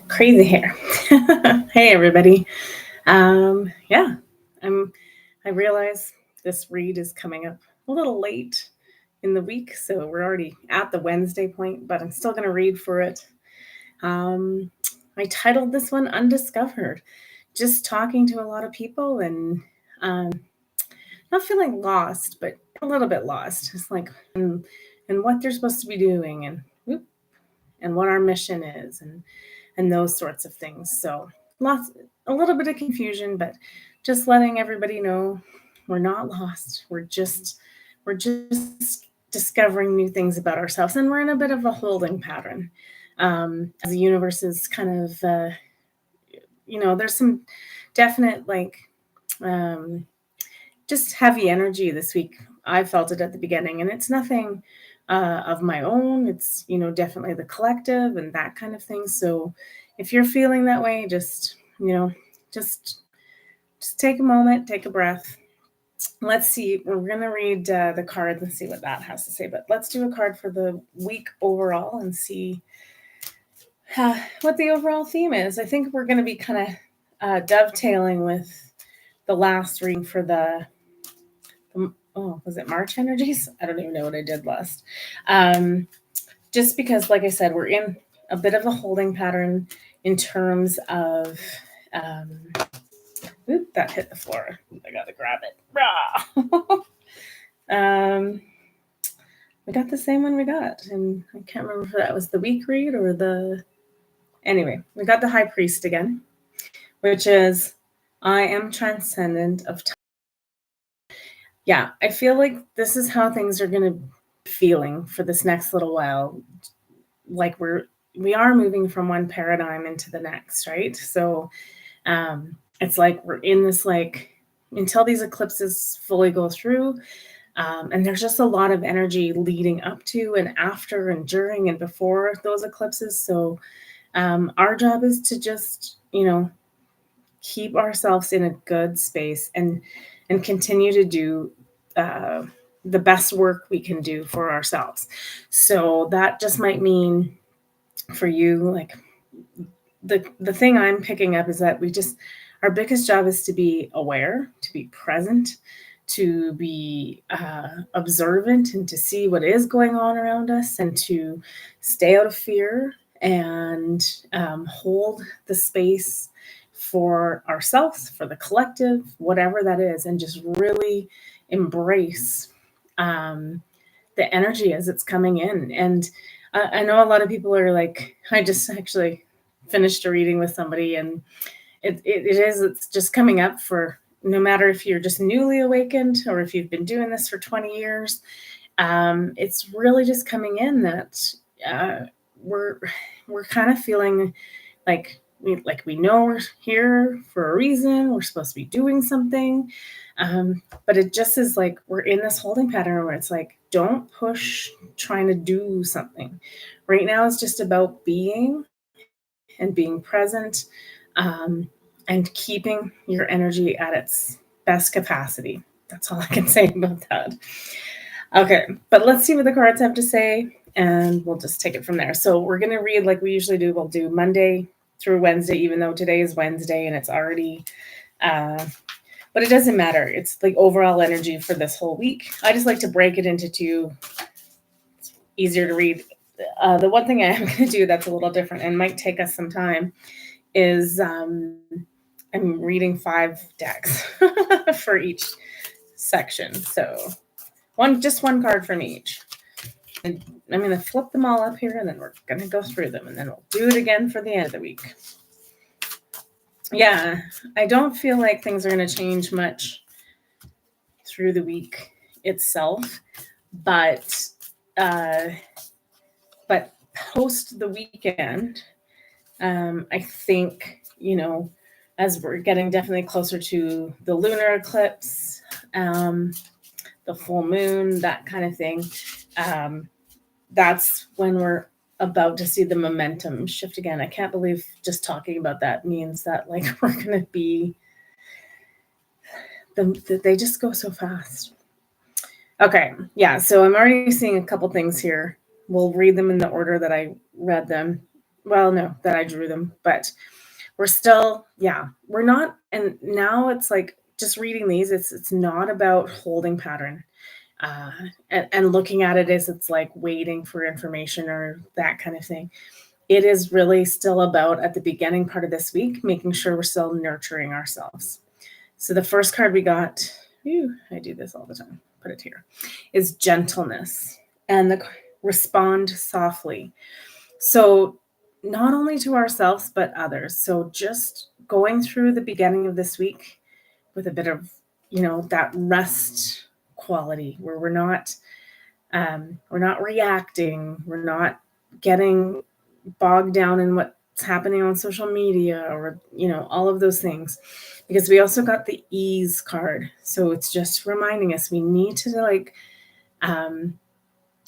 Crazy hair. Hey everybody. Yeah, I'm. I realize this read is coming up a little late in the week, so we're already at the Wednesday point, but I'm still going to read for it. Um, I titled this one "Undiscovered," just talking to a lot of people and not feeling lost, but a little bit lost. It's like and what they're supposed to be doing and what our mission is and those sorts of things. So a little bit of confusion, but just letting everybody know we're not lost. We're just discovering new things about ourselves, and we're in a bit of a holding pattern. As the universe is kind of, there's some definite um, just heavy energy this week. I felt it at the beginning, and it's nothing of my own. It's definitely the collective and that kind of thing. So if you're feeling that way, just just take a moment, take a breath. Let's see. We're gonna read the card and see what that has to say. But let's do a card for the week overall and see what the overall theme is. I think we're going to be kind of dovetailing with the last reading for was it March energies? I don't even know what I did last. Just because, like I said, we're in a bit of a holding pattern in terms of, that hit the floor. I got to grab it. We got the same one we got. And I can't remember if that was the week read or anyway, we got the High Priest again, which is, I am transcendent of time. Yeah, I feel like this is how things are going to be feeling for this next little while. Like we are moving from one paradigm into the next, right? So it's like we're in this, like, until these eclipses fully go through, and there's just a lot of energy leading up to and after and during and before those eclipses. So our job is to just keep ourselves in a good space and continue to do the best work we can do for ourselves. So that just might mean for you, like, the thing I'm picking up is that our biggest job is to be aware, to be present, to be observant, and to see what is going on around us, and to stay out of fear and hold the space for ourselves, for the collective, whatever that is, and just really embrace the energy as it's coming in. And I know a lot of people are like, I just actually finished a reading with somebody, and it's just coming up for, no matter if you're just newly awakened or if you've been doing this for 20 years, it's really just coming in that we're kind of feeling like we know we're here for a reason. We're supposed to be doing something, but it just is like we're in this holding pattern where it's like, don't push trying to do something. Right now, it's just about being and being present, and keeping your energy at its best capacity. That's all I can say about that. Okay, but let's see what the cards have to say, and we'll just take it from there. So we're going to read like we usually do. We'll do Monday through Wednesday, even though today is Wednesday and it's already, but it doesn't matter. It's the overall energy for this whole week. I just like to break it into two. It's easier to read. The one thing I am going to do that's a little different and might take us some time is I'm reading 5 decks for each section. So just one card from each. And I'm going to flip them all up here, and then we're going to go through them, and then we'll do it again for the end of the week. Yeah, I don't feel like things are going to change much through the week itself, but post the weekend, I think, as we're getting definitely closer to the lunar eclipse, the full moon, that kind of thing, that's when we're about to see the momentum shift again. I can't believe just talking about that means that, like, we're going to be, they just go so fast. Okay, yeah, so I'm already seeing a couple things here. We'll read them in the order that I read them. well, no, that I drew them, but we're still, yeah, we're not. And now it's like just reading these, it's not about holding pattern. Uh, and looking at it as it's like waiting for information or that kind of thing. It is really still about at the beginning part of this week, making sure we're still nurturing ourselves. So the first card we got, I do this all the time, put it here, is gentleness and the respond softly. So not only to ourselves, but others. So just going through the beginning of this week with a bit of, that rest quality where we're not reacting, we're not getting bogged down in what's happening on social media or all of those things, because we also got the ease card. So it's just reminding us we need to um,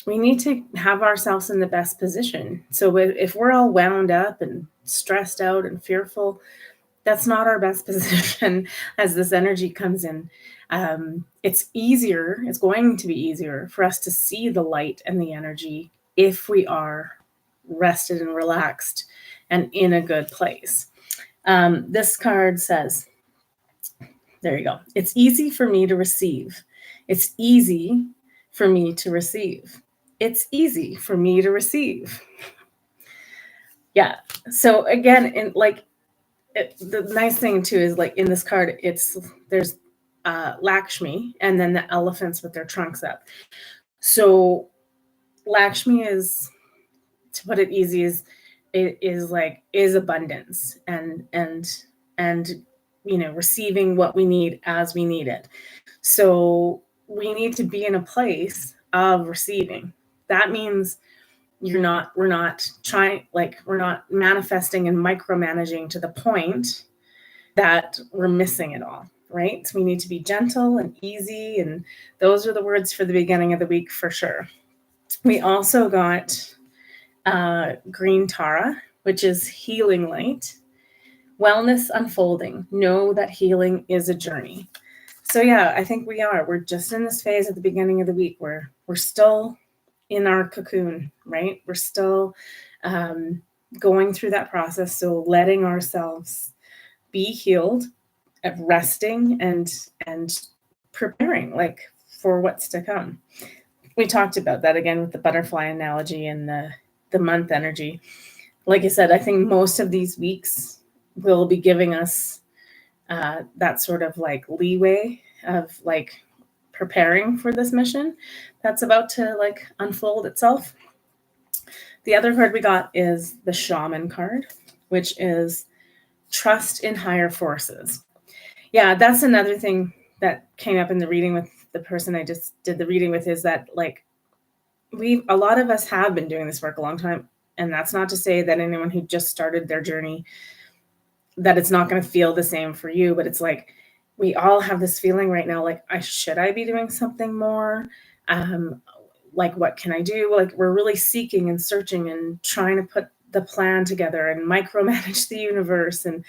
we need to have ourselves in the best position. So if we're all wound up and stressed out and fearful, that's not our best position as this energy comes in. It's going to be easier for us to see the light and the energy if we are rested and relaxed and in a good place. This card says, there you go. It's easy for me to receive. It's easy for me to receive. It's easy for me to receive. Yeah. So again, the nice thing too is like in this card, there's Lakshmi and then the elephants with their trunks up. So Lakshmi is, to put it easy, is abundance and receiving what we need as we need it. So we need to be in a place of receiving. That means we're not trying, like we're not manifesting and micromanaging to the point that we're missing it all, right? So we need to be gentle and easy, and those are the words for the beginning of the week for sure. We also got green Tara, which is healing light, wellness unfolding. Know that healing is a journey. So yeah, I think we're just in this phase at the beginning of the week where we're still in our cocoon, right? We're still going through that process. So letting ourselves be healed, of resting and preparing like for what's to come. We talked about that again with the butterfly analogy and the month energy. Like I said, I think most of these weeks will be giving us that sort of like leeway of like preparing for this mission that's about to like unfold itself. The other card we got is the shaman card, which is trust in higher forces. Yeah, that's another thing that came up in the reading with the person I just did the reading with, is that like a lot of us have been doing this work a long time. And that's not to say that anyone who just started their journey, that it's not going to feel the same for you, but it's like, we all have this feeling right now, like, should I be doing something more? Like, what can I do? Like, we're really seeking and searching and trying to put the plan together and micromanage the universe. And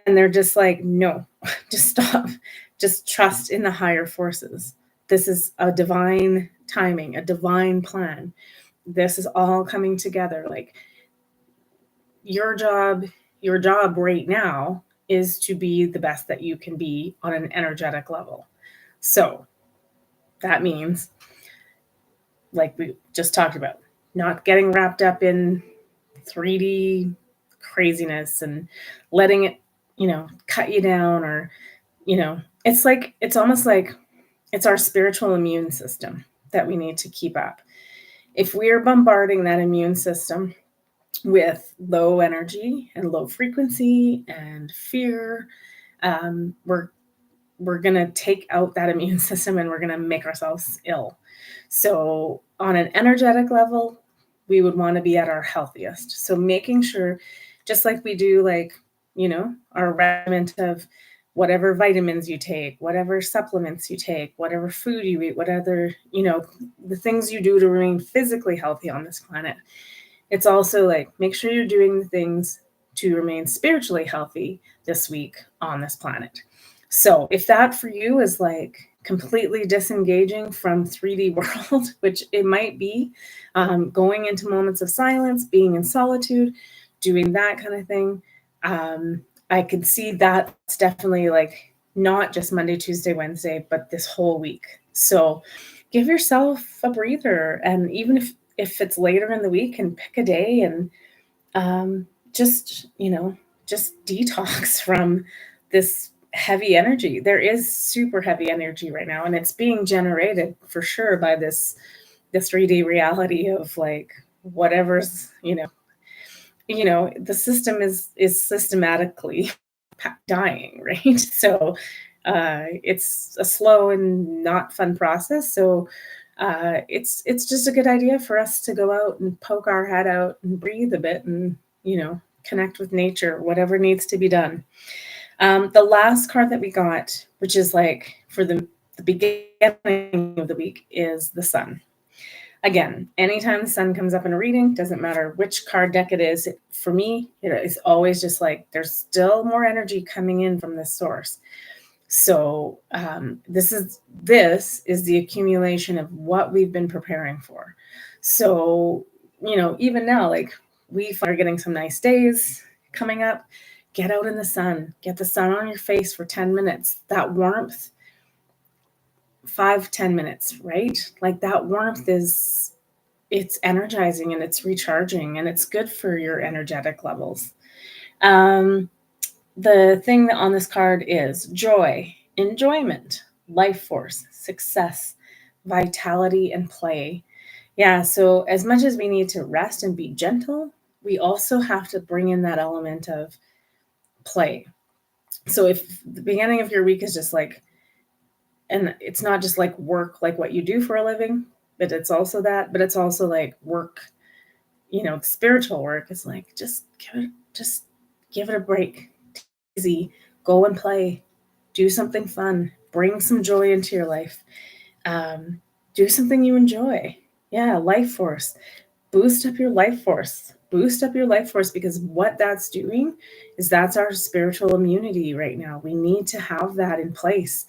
they're just like, no, just stop. Just trust in the higher forces. This is a divine timing, a divine plan. This is all coming together. Like, your job right now is to be the best that you can be on an energetic level. So that means, like we just talked about, not getting wrapped up in 3D craziness and letting it, cut you down, or, it's almost like it's our spiritual immune system that we need to keep up. If we're bombarding that immune system with low energy and low frequency and fear, we're going to take out that immune system and we're going to make ourselves ill. So on an energetic level, we would want to be at our healthiest. So making sure, just like we do, like, our regimen of whatever vitamins you take, whatever supplements you take, whatever food you eat, whatever, the things you do to remain physically healthy on this planet. It's also like, make sure you're doing the things to remain spiritually healthy this week on this planet. So if that for you is like completely disengaging from 3D world, which it might be, going into moments of silence, being in solitude, doing that kind of thing. I could see that's definitely like not just Monday, Tuesday, Wednesday, but this whole week. So give yourself a breather. And even if it's later in the week, and pick a day and just, just detox from this heavy energy. There is super heavy energy right now, and it's being generated for sure by this 3D reality of like whatever's, the system is systematically dying, right? So it's a slow and not fun process. So it's just a good idea for us to go out and poke our head out and breathe a bit and connect with nature, whatever needs to be done. The last card that we got, which is like for the beginning of the week, is the sun. Again, anytime the sun comes up in a reading, doesn't matter which card deck it is, for me, it's always just like there's still more energy coming in from this source. So this is the accumulation of what we've been preparing for. So, even now, like we are getting some nice days coming up. Get out in the sun, get the sun on your face for 10 minutes. That warmth, 5-10 minutes, right? Like that warmth it's energizing and it's recharging and it's good for your energetic levels. The thing on this card is joy, enjoyment, life force, success, vitality, and play. Yeah, so as much as we need to rest and be gentle, we also have to bring in that element of play. So if the beginning of your week is just like, and it's not just like work, like what you do for a living, but it's also that, but it's also like work, spiritual work is like, just give it a break. Easy, go and play, do something fun, bring some joy into your life, do something you enjoy. Yeah, life force, boost up your life force, because what that's doing is that's our spiritual immunity right now. We need to have that in place.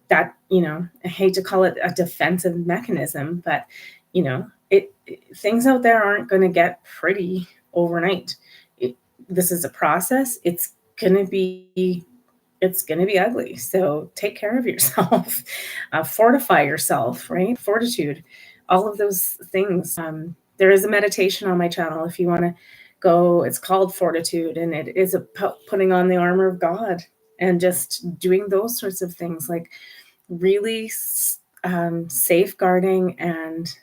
That, I hate to call it a defensive mechanism, but things out there aren't going to get pretty overnight. This is a process. It's going to be ugly. So take care of yourself, fortify yourself, right? Fortitude, all of those things. There is a meditation on my channel if you want to go. It's called Fortitude, and it is putting on the armor of God and just doing those sorts of things, like really safeguarding and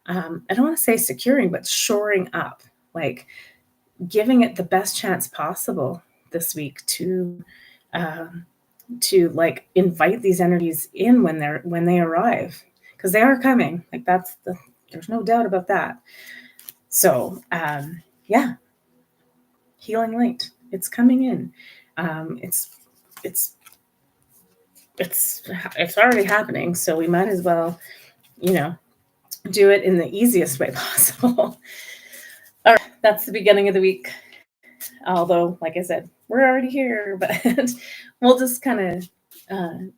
I don't want to say securing, but shoring up, like giving it the best chance possible this week to like invite these energies in when they arrive, because they are coming. Like there's no doubt about that. So yeah, healing light, it's coming in. It's already happening, so we might as well do it in the easiest way possible. All right, that's the beginning of the week. Although, like I said, we're already here, but we'll just kind of, I'm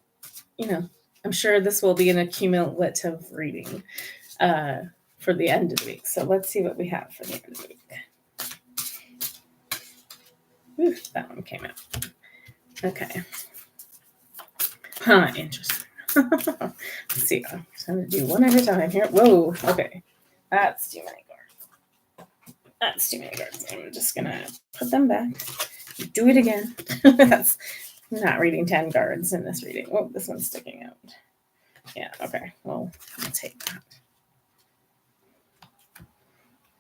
sure this will be an accumulative reading for the end of the week. So let's see what we have for the end of the week. Ooh, that one came out. Okay. Interesting. Let's see. I'm going to do one at a time here. Whoa. Okay. That's too many cards. I'm just going to put them back. Do it again. That's not reading 10 cards in this reading. Oh, this one's sticking out. Yeah, okay. Well, I'll take that.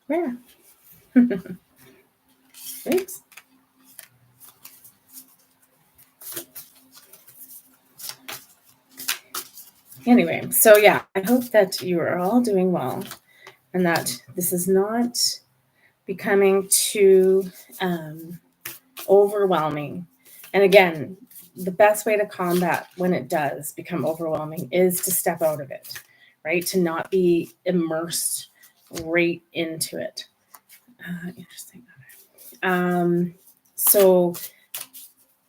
Where? Oops. Anyway, so yeah, I hope that you are all doing well and that this is not becoming too overwhelming. And again, the best way to combat when it does become overwhelming is to step out of it, right? To not be immersed right into it. Interesting. So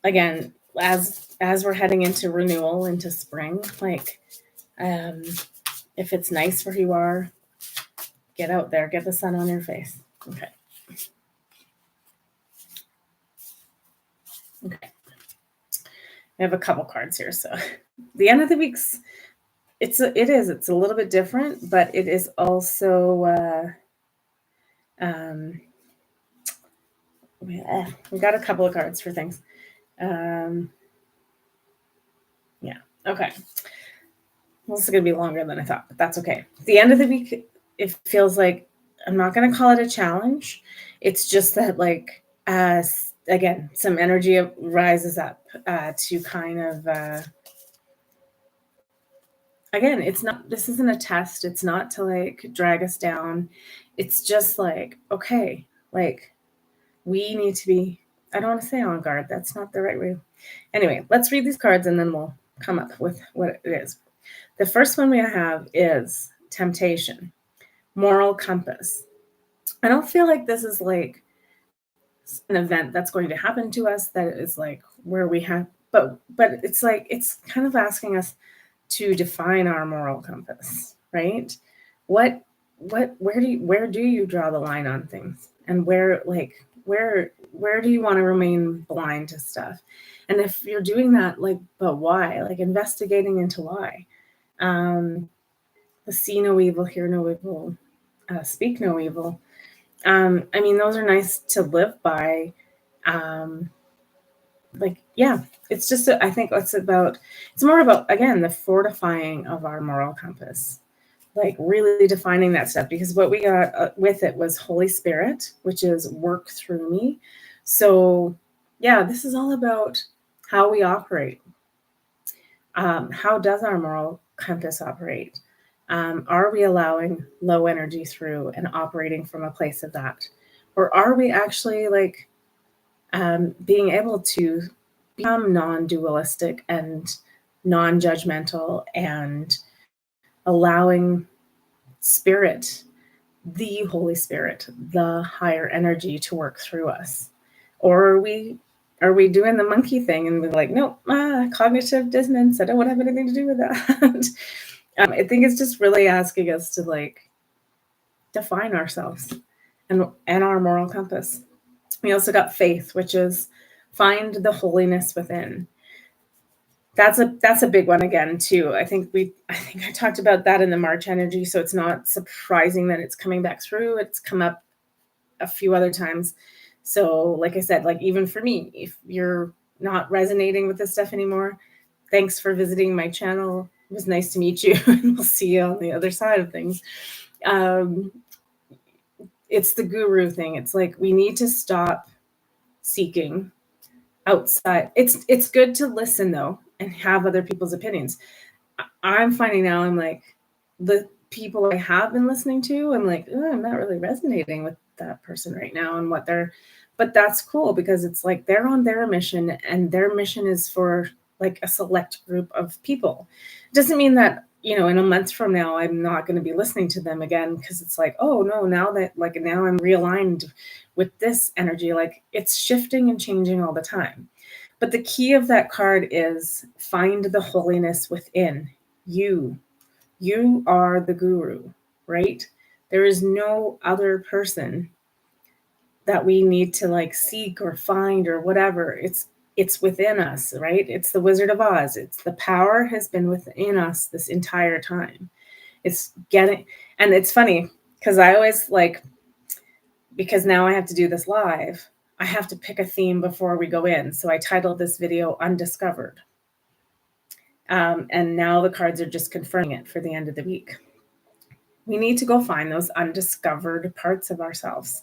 again, as as we're heading into renewal, into spring, like if it's nice where you are, get out there, get the sun on your face. Okay. Okay. I have a couple cards here. So the end of the week's it's a little bit different, but it is also we got a couple of cards for things. Yeah. Okay. This is going to be longer than I thought, but that's okay. At the end of the week, it feels like I'm not going to call it a challenge. It's just that, like, again, some energy rises up to kind of, again, this isn't a test. It's not to like drag us down. It's just like, okay, like we need to be, I don't want to say on guard. That's not the right way. Anyway, let's read these cards and then we'll come up with what it is. The first one we have is temptation, moral compass. I don't feel like this is like an event that's going to happen to us that is like where we have, but it's like, it's kind of asking us to define our moral compass, right? Where do you draw the line on things? And where do you want to remain blind to stuff? And if you're doing that, like, but why? Like investigating into why. See no evil, hear no evil, speak no evil. I mean, those are nice to live by. Like, yeah, it's just, I think it's more about, again, the fortifying of our moral compass, like really defining that stuff, because what we got with it was Holy Spirit, which is work through me. So yeah, this is all about how we operate. How does our moral compass operate? Are we allowing low energy through and operating from a place of that? Or are we actually like being able to become non-dualistic and non-judgmental and allowing spirit, the Holy Spirit, the higher energy to work through us? Or are we doing the monkey thing and we're like, nope, cognitive dissonance, I don't want to have anything to do with that. I think it's just really asking us to like define ourselves and our moral compass. We also got faith, which is find the holiness within. That's a big one again too. I think I talked about that in the March energy, so it's not surprising that it's coming back through. It's come up a few other times. So like I said, like even for me, if you're not resonating with this stuff anymore, thanks for visiting my channel. It was nice to meet you, and we'll see you on the other side of things. It's the guru thing. It's like we need to stop seeking outside. It's good to listen though and have other people's opinions. I'm finding now I'm like the people I have been listening to, I'm like, oh, I'm not really resonating with that person right now and but that's cool because it's like they're on their mission and their mission is for like a select group of people. It doesn't mean that, in a month from now, I'm not going to be listening to them again because it's like, oh no, now I'm realigned with this energy. Like it's shifting and changing all the time. But the key of that card is find the holiness within you. You are the guru, right? There is no other person that we need to like seek or find or whatever. It's within us, right? It's the Wizard of Oz. It's the power has been within us this entire time. It's getting, and it's funny because I always because now I have to do this live, I have to pick a theme before we go in. So I titled this video Undiscovered. And now the cards are just confirming it for the end of the week. We need to go find those undiscovered parts of ourselves,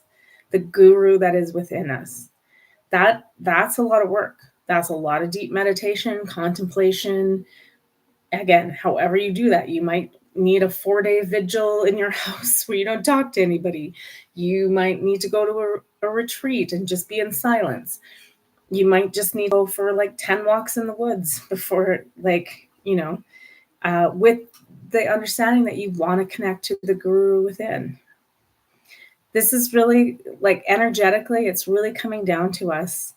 the guru that is within us. That's a lot of work. That's a lot of deep meditation, contemplation. Again, however you do that, you might need a 4-day vigil in your house where you don't talk to anybody. You might need to go to a retreat and just be in silence. You might just need to go for like 10 walks in the woods before with the understanding that you want to connect to the guru within. This is really like energetically, it's really coming down to us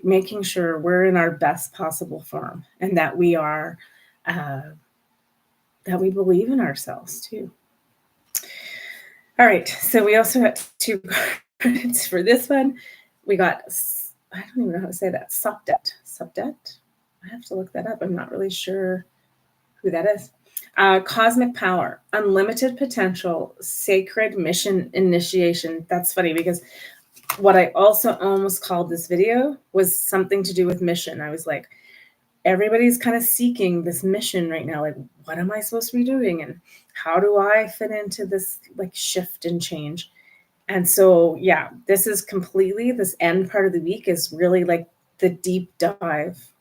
making sure we're in our best possible form, and that we are that we believe in ourselves too. All right, so we also had 2 cards for this one. We got, I don't even know how to say that, subdet. I have to look that up. I'm not really sure who that is. Cosmic power, unlimited potential, sacred mission initiation. That's funny because what I also almost called this video was something to do with mission. I was like, everybody's kind of seeking this mission right now. Like, what am I supposed to be doing? And how do I fit into this like shift and change? And so, yeah, this is completely, this end part of the week is really like the deep dive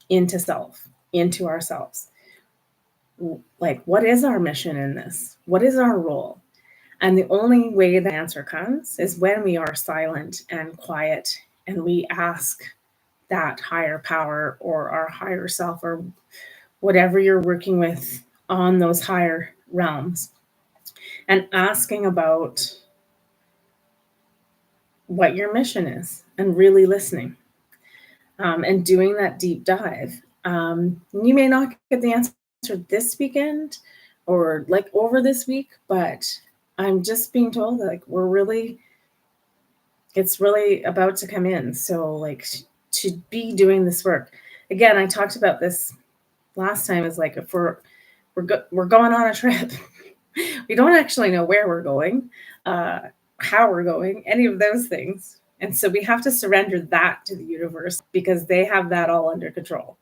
into self, into ourselves. Like, what is our mission in this? What is our role? And the only way the answer comes is when we are silent and quiet and we ask that higher power or our higher self or whatever you're working with on those higher realms, and asking about what your mission is and really listening, and doing that deep dive. You may not get the answer this weekend or like over this week, but I'm just being told that like it's really about to come in. So like to be doing this work. Again, I talked about this last time, is like if we're going on a trip, we don't actually know where we're going, how we're going, any of those things. And so we have to surrender that to the universe because they have that all under control.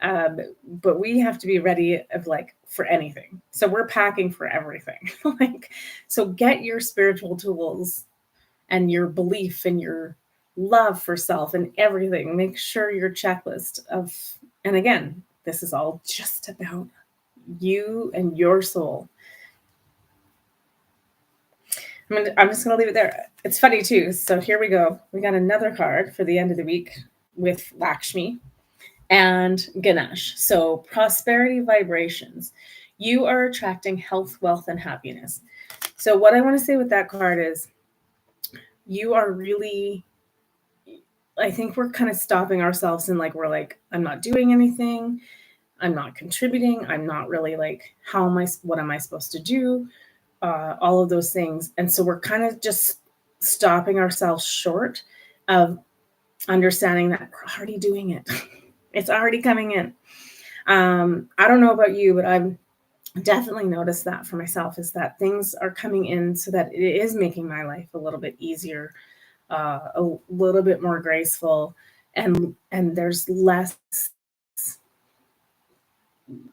But we have to be ready for anything. So we're packing for everything. So get your spiritual tools and your belief and your love for self and everything. Make sure your checklist of, and again, this is all just about you and your soul. I'm just going to leave it there. It's funny too. So here we go. We got another card for the end of the week with Lakshmi and Ganesh. So prosperity vibrations. You are attracting health, wealth, and happiness. So what I want to say with that card is you are really, I think we're kind of stopping ourselves and we're like, I'm not doing anything. I'm not contributing. I'm not really what am I supposed to do? All of those things. And so we're kind of just stopping ourselves short of understanding that we're already doing it. It's already coming in. I don't know about you, but I've definitely noticed that for myself, is that things are coming in so that it is making my life a little bit easier, a little bit more graceful, and there's less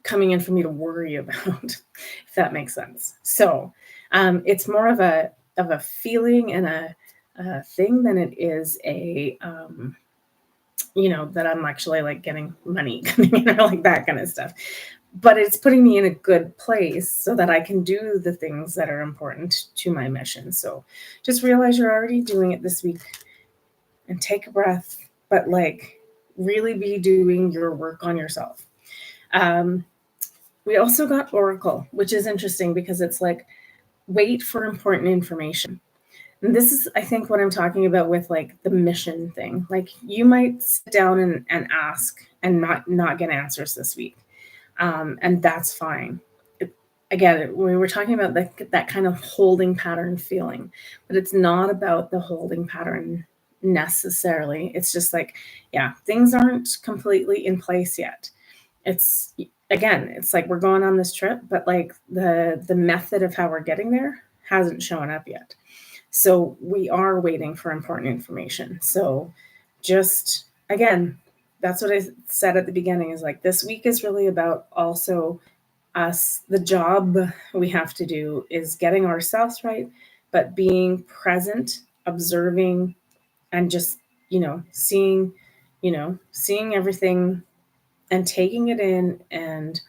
coming in for me to worry about, if that makes sense. So it's more of a feeling and a thing than it is a that I'm actually getting money coming in or that kind of stuff. But it's putting me in a good place so that I can do the things that are important to my mission. So just realize you're already doing it this week and take a breath, but really be doing your work on yourself. We also got Oracle, which is interesting because it's wait for important information. And this is, I think, what I'm talking about with the mission thing. You might sit down and ask and not get answers this week. And that's fine. Again, we were talking about that kind of holding pattern feeling, but it's not about the holding pattern necessarily. It's just things aren't completely in place yet. It's we're going on this trip, but the method of how we're getting there hasn't shown up yet. So we are waiting for important information. So just, again, that's what I said at the beginning, is this week is really about also us. The job we have to do is getting ourselves right, but being present, observing, and just, seeing everything and taking it in and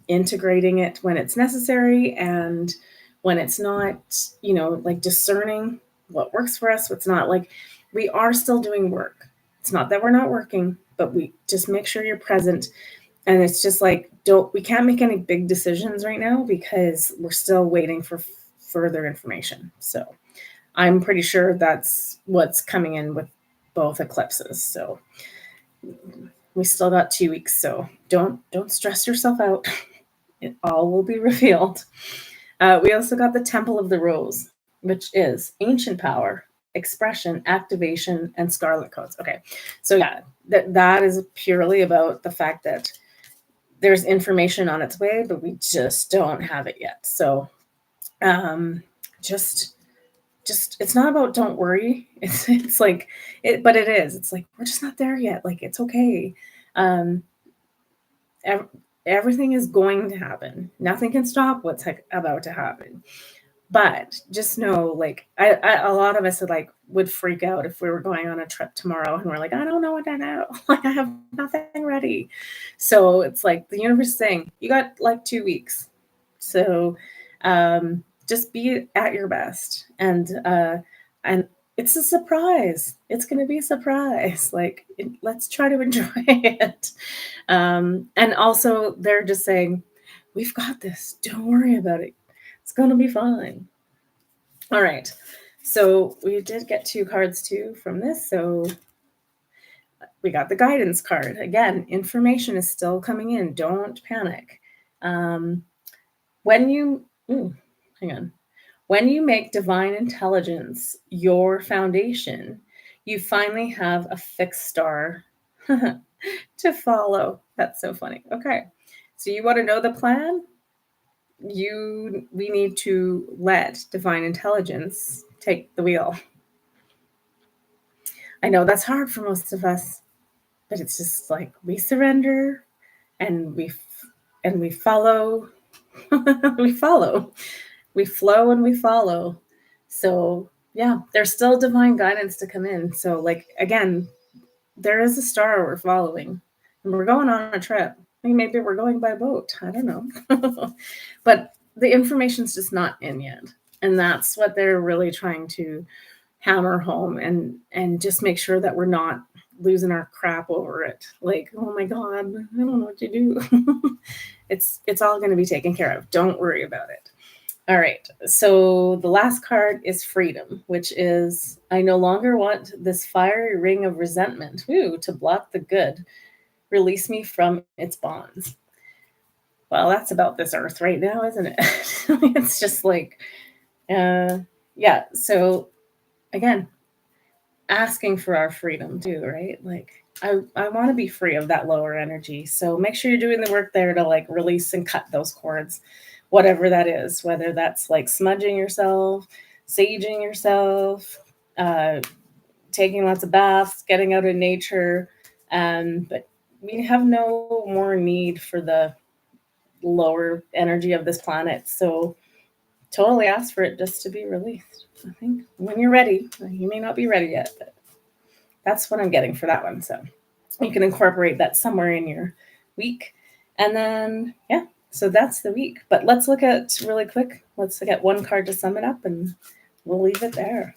integrating it when it's necessary, and when it's not, discerning what works for us, what's not. We are still doing work. It's not that we're not working, but we just make sure you're present. And it's just we can't make any big decisions right now because we're still waiting for further information. So I'm pretty sure that's what's coming in with both eclipses. So we still got 2 weeks. So don't stress yourself out. It all will be revealed. We also got the Temple of the Rose, which is ancient power, expression, activation, and scarlet codes. Okay, so yeah, that is purely about the fact that there's information on its way, but we just don't have it yet. So just it's not about don't worry. It's like it, but it is. It's like we're just not there yet. Like it's okay. Um, ev- Everything is going to happen. Nothing can stop what's about to happen. But just know, like, a lot of us would freak out if we were going on a trip tomorrow and we're like, I don't know what I know. Like, I have nothing ready. So it's like the universe is saying, you got like 2 weeks. So just be at your best. And it's a surprise. It's going to be a surprise. Like, let's try to enjoy it. And also, they're just saying, we've got this. Don't worry about it. It's going to be fine. All right. So we did get 2 cards too from this. So we got the guidance card. Again, information is still coming in. Don't panic. When you, hang on. When you make divine intelligence your foundation, you finally have a fixed star to follow. That's so funny. Okay. So you want to know the plan? We need to let divine intelligence take the wheel. I know that's hard for most of us, but it's just like we surrender and we follow. We follow. We flow and we follow. So yeah, there's still divine guidance to come in. So like again, there is a star we're following, and we're going on a trip. Maybe we're going by boat. I don't know. But the information's just not in yet. And that's what they're really trying to hammer home and just make sure that we're not losing our crap over it. Like, oh my God, I don't know what to do. It's all going to be taken care of. Don't worry about it. All right. So the last card is freedom, which is I no longer want this fiery ring of resentment to block the good. Release me from its bonds. Well, that's about this earth right now, isn't it? It's just like, yeah. So again, asking for our freedom too, right? Like I want to be free of that lower energy. So make sure you're doing the work there to like release and cut those cords, whatever that is, whether that's like smudging yourself, saging yourself, taking lots of baths, getting out in nature. But we have no more need for the lower energy of this planet. So totally ask for it just to be released. I think when you're ready, you may not be ready yet, but that's what I'm getting for that one. So you can incorporate that somewhere in your week. And then, yeah, so that's the week. But let's look at really quick. Let's look at one card to sum it up and we'll leave it there.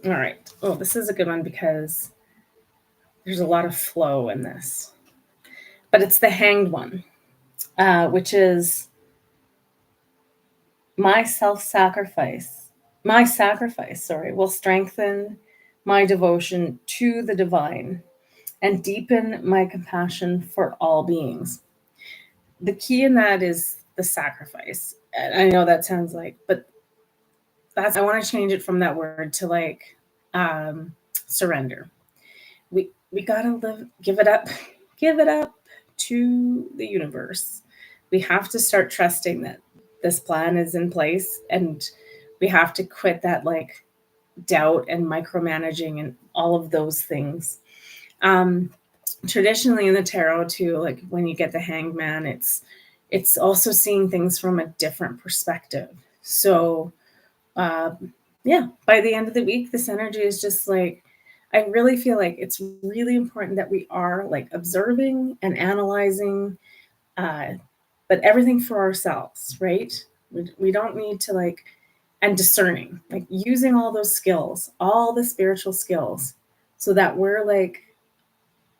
All right. Oh, this is a good one because there's a lot of flow in this. But it's the Hanged one, which is my sacrifice, will strengthen my devotion to the divine and deepen my compassion for all beings. The key in that is the sacrifice. And I know that sounds like, but I want to change it from that word to like surrender. We gotta give it up to the universe. We have to start trusting that this plan is in place, and we have to quit that like doubt and micromanaging and all of those things. Traditionally in the tarot too, like when you get the Hanged Man, it's also seeing things from a different perspective. So yeah, by the end of the week, this energy is just like, I really feel like it's really important that we are like observing and analyzing, but everything for ourselves, right? We don't need to like, and discerning, like using all those skills, all the spiritual skills, so that we're like,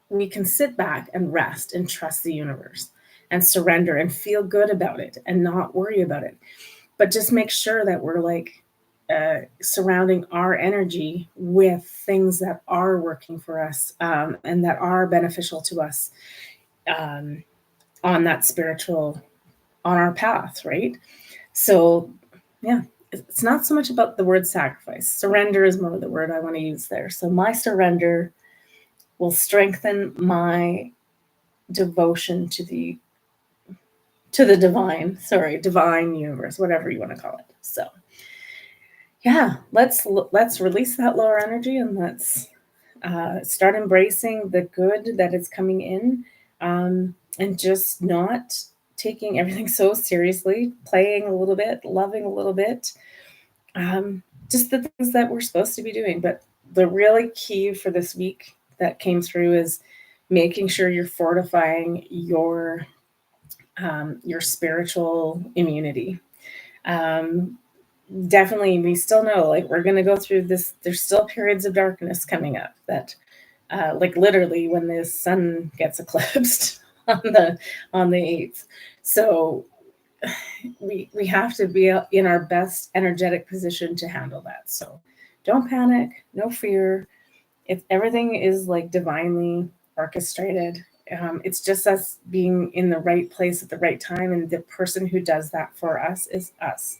we can sit back and rest and trust the universe and surrender and feel good about it and not worry about it. But just make sure that we're like surrounding our energy with things that are working for us, and that are beneficial to us, um, on that spiritual, on our path, right? So, yeah, it's not so much about the word sacrifice. Surrender is more the word I want to use there. So, my surrender will strengthen my devotion to the divine, sorry, divine universe, whatever you want to call it. So, yeah, let's release that lower energy, and let's start embracing the good that is coming in, and just not taking everything so seriously, playing a little bit, loving a little bit, just the things that we're supposed to be doing. But the really key for this week that came through is making sure you're fortifying your spiritual immunity. Um, Definitely, we still know, like, we're going to go through this. There's still periods of darkness coming up that, like, literally when the sun gets eclipsed on the 8th. So we have to be in our best energetic position to handle that. So don't panic, no fear. If everything is like divinely orchestrated, it's just us being in the right place at the right time, and the person who does that for us is us.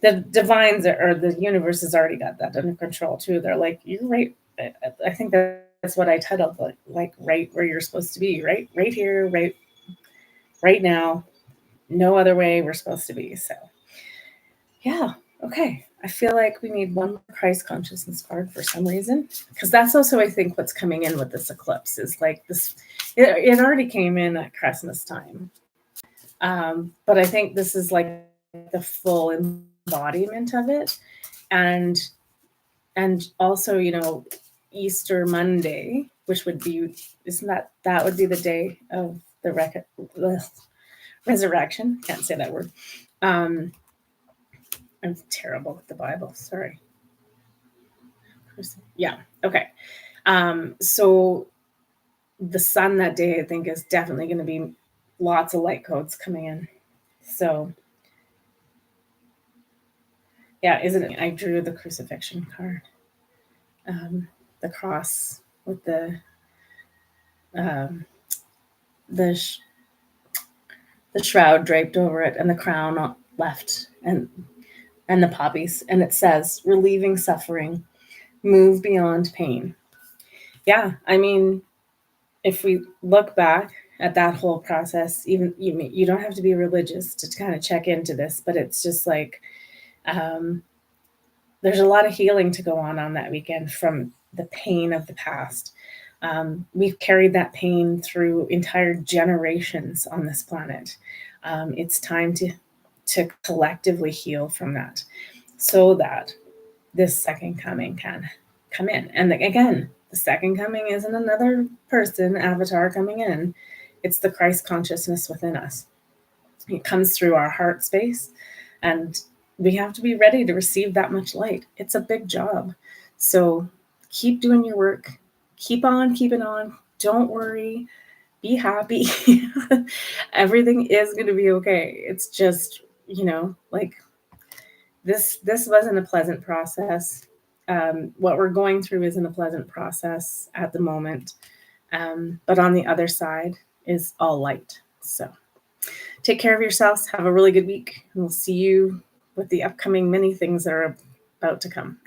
The divines or the universe has already got that under control too. They're like, you're right. I think that's what I titled, like right where you're supposed to be, right here, right now, no other way we're supposed to be. So yeah, okay. I feel like we need one more Christ consciousness card for some reason, because that's also, I think, what's coming in with this eclipse is like this. It already came in at Christmas time, but I think this is like the full embodiment of it, and also, Easter Monday, which would be, isn't that would be the day of the resurrection? Can't say that word. Um, I'm terrible with the Bible. Sorry. Yeah. Okay. So the sun that day, I think, is definitely going to be lots of light codes coming in. So yeah, isn't it? I drew the crucifixion card, um, the cross with um, the the shroud draped over it and the crown left, and the poppies, and it says relieving suffering, move beyond pain. Yeah, I mean, if we look back at that whole process, even you don't have to be religious to kind of check into this, but it's just like, um, there's a lot of healing to go on that weekend from the pain of the past. We've carried that pain through entire generations on this planet. It's time to collectively heal from that, so that this second coming can come in. And again, the second coming isn't another person, avatar coming in. It's the Christ consciousness within us. It comes through our heart space, and we have to be ready to receive that much light. It's a big job. So keep doing your work. Keep on keeping on. Don't worry. Be happy. Everything is going to be okay. It's just, like, this wasn't a pleasant process. What we're going through isn't a pleasant process at the moment. But on the other side is all light. So take care of yourselves. Have a really good week. And we'll see you with the upcoming many things that are about to come.